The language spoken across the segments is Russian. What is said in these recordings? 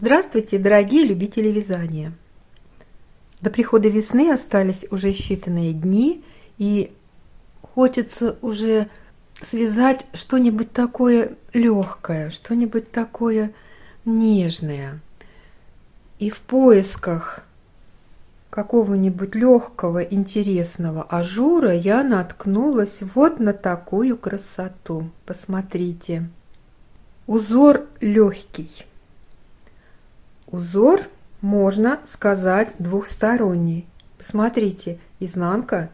Здравствуйте, дорогие любители вязания! До прихода весны остались уже считанные дни, и хочется уже связать что-нибудь такое легкое, что-нибудь такое нежное. И в поисках какого-нибудь легкого, интересного ажура я наткнулась вот на такую красоту. Посмотрите. Узор легкий. Узор, можно сказать, двухсторонний. Посмотрите, изнанка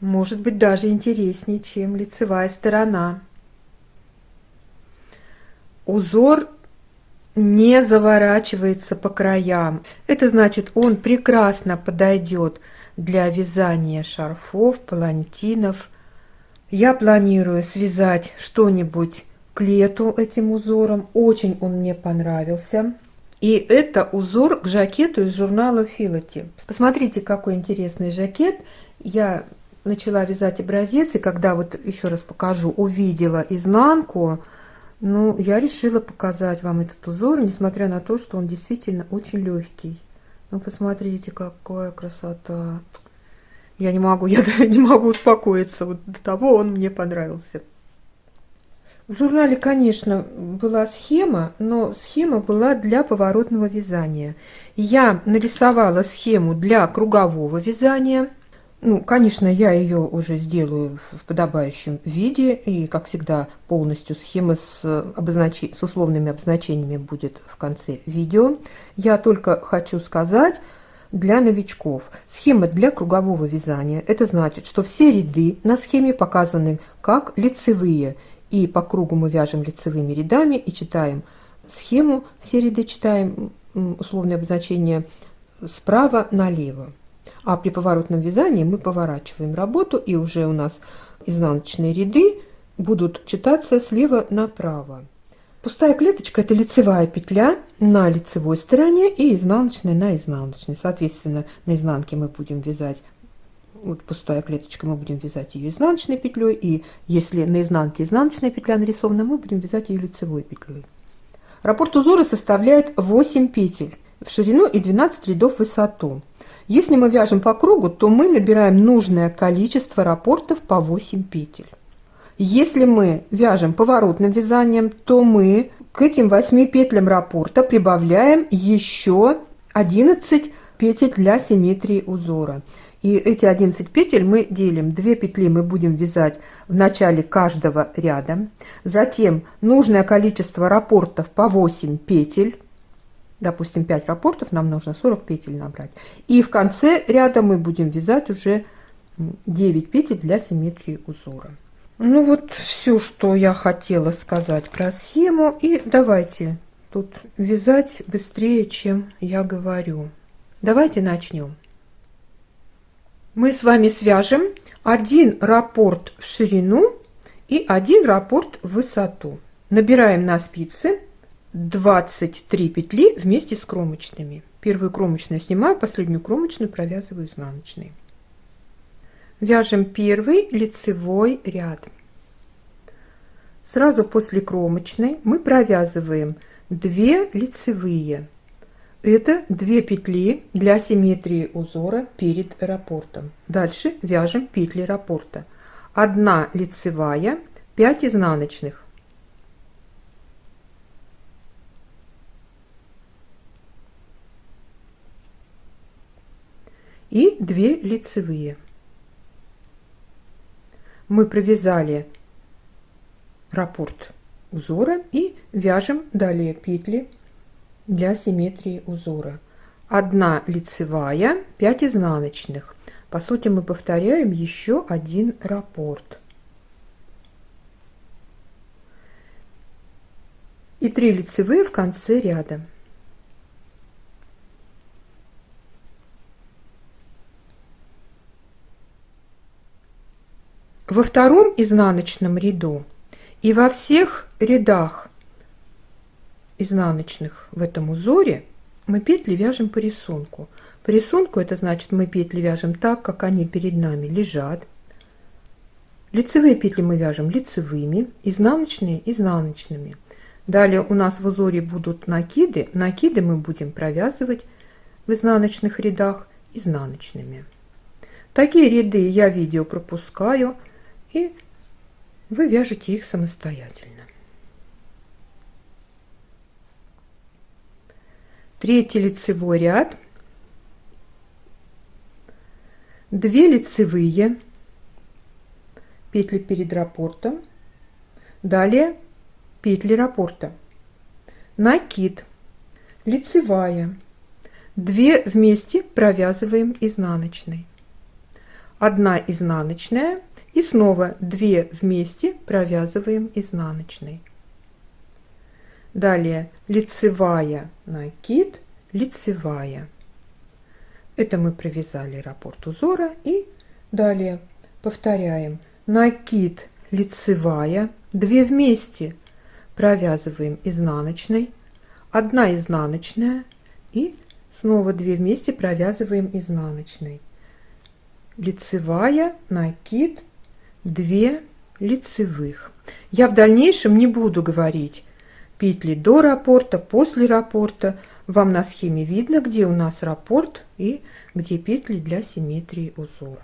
может быть даже интереснее, чем лицевая сторона. Узор не заворачивается по краям. Это значит, он прекрасно подойдет для вязания шарфов, палантинов. Я планирую связать что-нибудь к лету этим узором. Очень он мне понравился. И это узор к жакету из журнала Филати. Посмотрите, какой интересный жакет. Я начала вязать образец, и когда, вот еще раз покажу, увидела изнанку, я решила показать вам этот узор, несмотря на то, что он действительно очень легкий. Посмотрите, какая красота. Я не могу успокоиться. Вот до того он мне понравился. В журнале, конечно, была схема, но схема была для поворотного вязания. Я нарисовала схему для кругового вязания. Конечно, я ее уже сделаю в подобающем виде. И, как всегда, полностью схема с условными обозначениями будет в конце видео. Я только хочу сказать, для новичков. Схема для кругового вязания. Это значит, что все ряды на схеме показаны как лицевые. И по кругу мы вяжем лицевыми рядами и читаем схему, все ряды читаем, условное обозначение, справа налево. А при поворотном вязании мы поворачиваем работу, и уже у нас изнаночные ряды будут читаться слева направо. Пустая клеточка – это лицевая петля на лицевой стороне и изнаночная на изнаночной. Соответственно, на изнанке мы будем вязать. Вот пустая клеточка, мы будем вязать ее изнаночной петлей, и если на изнанке изнаночная петля нарисована, мы будем вязать ее лицевой петлей. Раппорт узора составляет 8 петель в ширину и 12 рядов в высоту. Если мы вяжем по кругу, то мы набираем нужное количество раппортов по 8 петель. Если мы вяжем поворотным вязанием, то мы к этим 8 петлям раппорта прибавляем еще 11 петель для симметрии узора. И эти 11 петель мы делим. 2 петли мы будем вязать в начале каждого ряда. Затем нужное количество раппортов по 8 петель. Допустим, 5 раппортов, нам нужно 40 петель набрать. И в конце ряда мы будем вязать уже 9 петель для симметрии узора. Вот все, что я хотела сказать про схему. И давайте тут вязать быстрее, чем я говорю. Давайте начнем. Мы с вами свяжем 1 раппорт в ширину и 1 раппорт в высоту. Набираем на спицы 23 петли вместе с кромочными. Первую кромочную снимаю, последнюю кромочную провязываю изнаночной. Вяжем первый лицевой ряд. Сразу после кромочной мы провязываем 2 лицевые. Это 2 петли для симметрии узора перед раппортом. Дальше вяжем петли раппорта. 1 лицевая, 5 изнаночных. И 2 лицевые. Мы провязали раппорт узора и вяжем далее петли для симметрии узора. 1 лицевая, 5 изнаночных. По сути, мы повторяем еще 1 раппорт. И 3 лицевые в конце ряда. Во втором изнаночном ряду и во всех рядах изнаночных в этом узоре мы петли вяжем по рисунку. По рисунку это значит, мы петли вяжем так, как они перед нами лежат. Лицевые петли мы вяжем лицевыми, изнаночные изнаночными. Далее у нас в узоре будут накиды. Накиды мы будем провязывать в изнаночных рядах изнаночными. Такие ряды я видео пропускаю, и вы вяжете их самостоятельно. Третий лицевой ряд. 2 лицевые петли перед раппортом. Далее петли раппорта. Накид, лицевая. 2 вместе провязываем изнаночной. 1 изнаночная и снова 2 вместе провязываем изнаночной. Далее лицевая, накид, лицевая. Это мы провязали раппорт узора, и далее повторяем. Накид, лицевая, 2 вместе провязываем изнаночной, 1 изнаночная и снова 2 вместе провязываем изнаночной. Лицевая, накид, 2 лицевых. Я в дальнейшем не буду говорить петли до раппорта, после раппорта. Вам на схеме видно, где у нас раппорт и где петли для симметрии узора.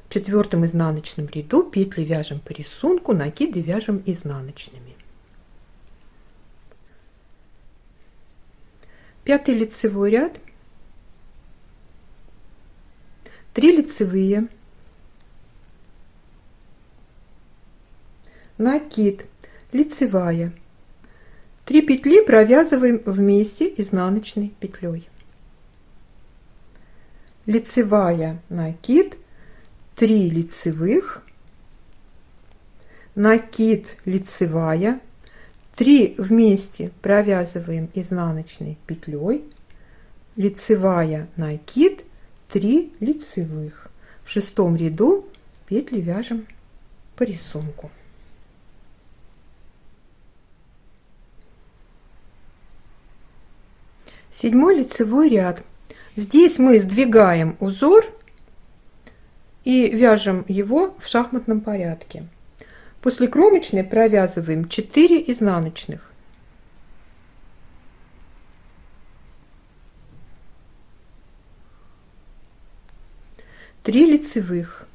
В 4 изнаночном ряду петли вяжем по рисунку, накиды вяжем изнаночными. 5 лицевой ряд. 3 лицевые, накид, лицевая. 3 петли провязываем вместе изнаночной петлей. Лицевая, накид, 3 лицевых, накид, лицевая, 3 вместе провязываем изнаночной петлей, лицевая, накид, 3 лицевых. В 6 ряду петли вяжем по рисунку. Седьмой лицевой ряд. Здесь мы сдвигаем узор и вяжем его в шахматном порядке. После кромочной провязываем 4 изнаночных. Три лицевых,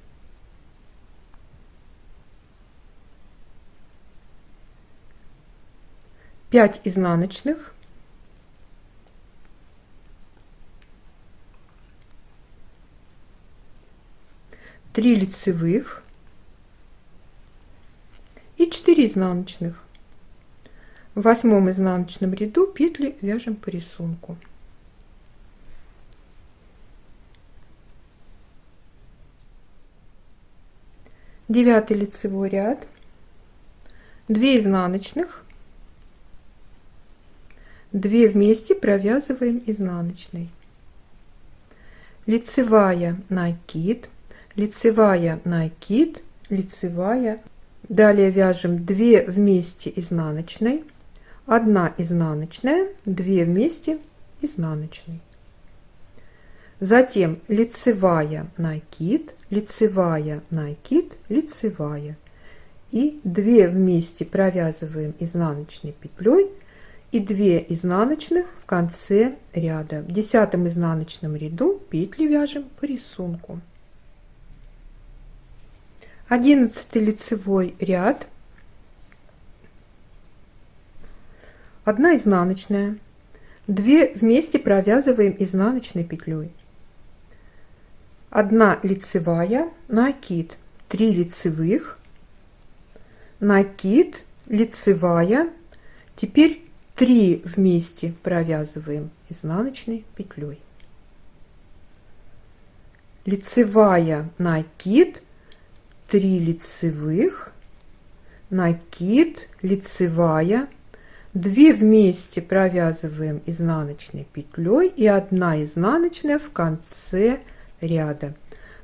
5 изнаночных, 3 лицевых и 4 изнаночных. В 8 изнаночном ряду петли вяжем по рисунку. Девятый лицевой ряд, 2 изнаночных, 2 вместе провязываем изнаночной. Лицевая, накид, лицевая, накид, лицевая. Далее вяжем 2 вместе изнаночной, 1 изнаночная, 2 вместе изнаночной. Затем лицевая, накид, лицевая, накид, лицевая. И 2 вместе провязываем изнаночной петлей и 2 изнаночных в конце ряда. В 10 изнаночном ряду петли вяжем по рисунку. 11 лицевой ряд, 1 изнаночная, 2 вместе провязываем изнаночной петлей. 1 лицевая, накид, 3 лицевых, накид, лицевая. Теперь 3 вместе провязываем изнаночной петлей. Лицевая, накид, 3 лицевых, накид, лицевая. 2 вместе провязываем изнаночной петлей и 1 изнаночная в конце ряда.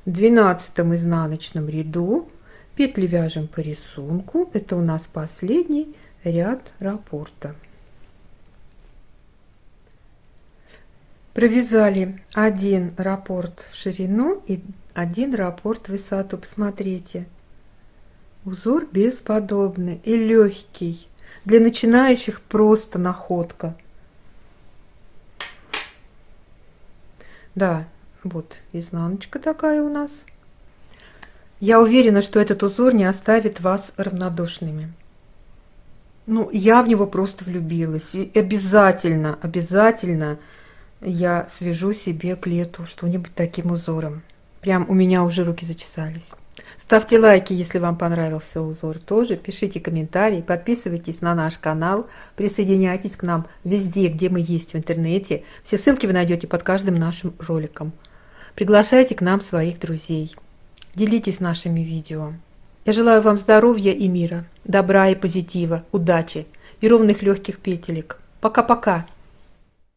В 12 изнаночном ряду петли вяжем по рисунку. Это у нас последний ряд раппорта. Провязали 1 раппорт в ширину и 1 раппорт в высоту. Посмотрите, узор бесподобный и легкий. Для начинающих просто находка. Да, вот изнаночка такая у нас. Я уверена, что этот узор не оставит вас равнодушными. Ну, я в него просто влюбилась. И обязательно, обязательно я свяжу себе к лету что-нибудь таким узором. Прям у меня уже руки зачесались. Ставьте лайки, если вам понравился узор тоже. Пишите комментарии, подписывайтесь на наш канал. Присоединяйтесь к нам везде, где мы есть в интернете. Все ссылки вы найдете под каждым нашим роликом. Приглашайте к нам своих друзей. Делитесь нашими видео. Я желаю вам здоровья и мира, добра и позитива, удачи и ровных легких петелек. Пока-пока!